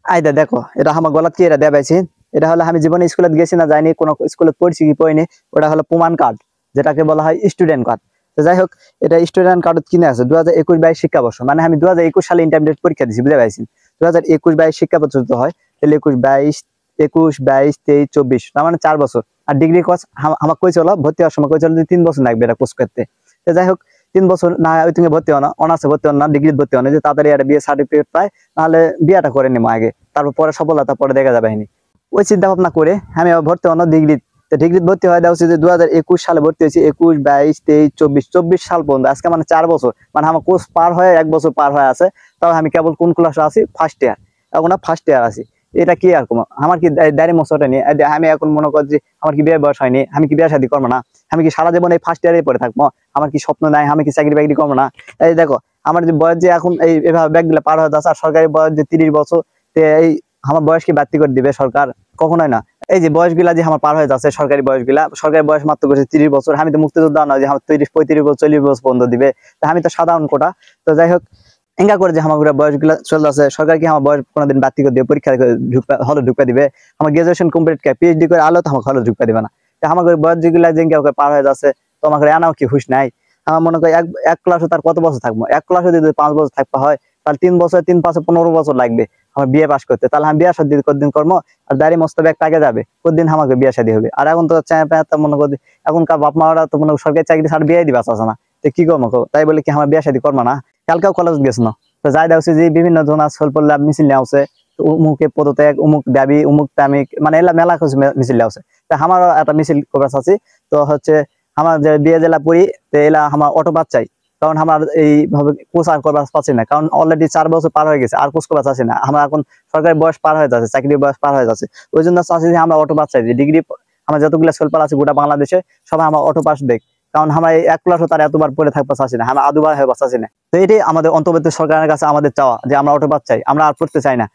আইদা দেখো, এটা আমার গলাত কি এটা দেবাইছি। এটা হলো আমি জীবনে স্কুলে গেছি না যাইনি, কোনো স্কুলে পড়ছি কি পড়িনি, ওটা হলো প্রমাণ কার্ড, যেটাকে বলা হয় স্টুডেন্ট কার্ড। তো যাই হোক, এটা স্টুডেন্ট কার্ড কিনে আছে 2021-22 শিক্ষাবর্ষ, মানে আমি 2021 সালে ইন্টারমিডিয়েট পরীক্ষা দিয়েছি, বুঝতে পারছি। 2021-22 শিক্ষাবর্ষ তো হয়, তাহলে 21-22 তার মানে 4 বছর। আর ডিগ্রি কোর্স আমার কই চলো ভর্তি হওয়ার সময় কই চলো যে 3 বছর লাগবে এটা কোর্স করতে। তো যাই হোক, 3 বছর না ওই তুমি ভর্তি হও না, অনার্সে ভর্তি হও না, ডিগ্রি ভর্তি হও না, যে তাড়াতাড়ি একটা বিয়ে সার্টিফিকেট পায়, তাহলে বিয়েটা করে নিবো আগে, তারপর পরে সফলতা পরে দেখা যাবে হয়নি। ওই চিন্তা ভাবনা করে আমি আবার ভর্তি হওয়া ডিগ্রি। ডিগ্রি ভর্তি হয়ে দেওয়া হচ্ছে যে 2021 সালে ভর্তি হয়েছি, 21-22-23-24 সাল পর্যন্ত, আজকে মানে 4 বছর, মানে আমার কোর্স পার হয়ে 1 বছর পার হয়ে আছে। তবে আমি কেবল কোন ক্লাসে আছি, ফার্স্ট ইয়ার, এখন ফার্স্ট ইয়ার আছি। এটা কি আর কম, আমার কি দাড়ি মশাটা নিয়ে আমি এখন মনে করি যে আমার কি বিয়ে বয়স হয়নি, আমি কি বিয়ে শাদী করবো না, আমি কি সারা জীবন এই ফার্স্ট ইয়ারে পড়ে থাকবো, আমার কি স্বপ্ন নাই, আমি কি চাকরি বাকরি করবো না। এই দেখো, আমার যে বয়স যে এখন এই এভাবে ব্যাগ গুলো পার হয়ে যাচ্ছে, আর সরকারি বয়স যে 30 বছর, এই আমার বয়স কি বাড়তি করে দিবে সরকার? কখনোই না। এই যে বয়সগুলা যে আমার পার হয়ে যাচ্ছে, সরকারি বয়সগুলা, সরকারি বয়স মাত্র করছে 30 বছর, আমি তো মুক্তিযোদ্ধা নয় যে আমার 30-35 বছর 40 বছর পর্যন্ত দিবে। তা আমি তো সাধারণ কোটা। তো যাই হোক, এঙ্গা করে যে আমার বয়সগুলা চলে আছে, সরকার কি আমার বয়স কোনোদিন বাড়তি করে দিবে, পরীক্ষা হলে ঢুকা দিবে? আমার গ্রাজুয়েশন কমপ্লিট করে পিএইচডি করে আলো তো আমার হলে ঢুকা দিবে না। তো আমার বয়স যেগুলা যে পার হয়ে যাচ্ছে, তো আমাকে আনাও কি হুশ নাই। আমার মনে করি এক ক্লাসে তার কত বছর থাকবো, এক ক্লাসে যদি 5 বছর থাকতে হয়, তাহলে 3 বছর 3-5-15 বছর লাগবে আমার বিয়ে পাস করতে। তাহলে আমি বিয়ে শাদী কতদিন কর্ম, আর দাঁড়িয়ে মস্ত ব্যাগ টাকে যাবে, কতদিন আমাকে বিয়ে শাদী হবে? আর এখন তো মনে করি এখনকার বাপ মারা তো মনে সরকারি চাকরি ছাড়া বিয়ে দিবা চাচ্ছে না। তো কি করবো, তাই বলে কি আমার বিয়ে শাদী করবো না? কালকেও কলেজ গেছ না, তো যাই দেওয়া যে বিভিন্ন জন সলপল্লা মিছিল নেওয়া হচ্ছে, উমুকে পদত্যাগ, উমুক দাবি, উমুক তামিক, মানে এলা মেলা কিছু মিছিল নেওয়া হচ্ছে। তা আমারও একটা মিছিল করার আছে। তো হচ্ছে আমার যে বিয়ে জেলা পড়ি, তো এলা আমার অটো বাচ্চাই, কারণ আমার এইভাবে কোচ আর করবার পাচ্ছি না, কারণ অলরেডি 4 বছর পার হয়ে গেছে, আর কোচ করবার চাচ্ছি না। আমরা এখন সরকারি বয়স পার হয়ে যাচ্ছে, চাকরির বয়স পার হয়ে যাচ্ছে, ওই জন্য চাচ্ছি যে আমরা অটো বাচ্চাই ডিগ্রি, আমার যতগুলো সলপাল আছে গোটা বাংলাদেশে সবাই আমার অটো পাস দেখ, কারণ আমরা এই 1 ক্লাসও তার এতবার পরে থাকতে চাচ্ছি না, আমরা আদুবার হয়ে বাঁচাচ্ছি না। তো এটাই আমাদের অন্তর্বর্তী সরকারের কাছে আমাদের চাওয়া, যে আমরা অটো পাস চাই, আমরা আর পড়তে চাই না।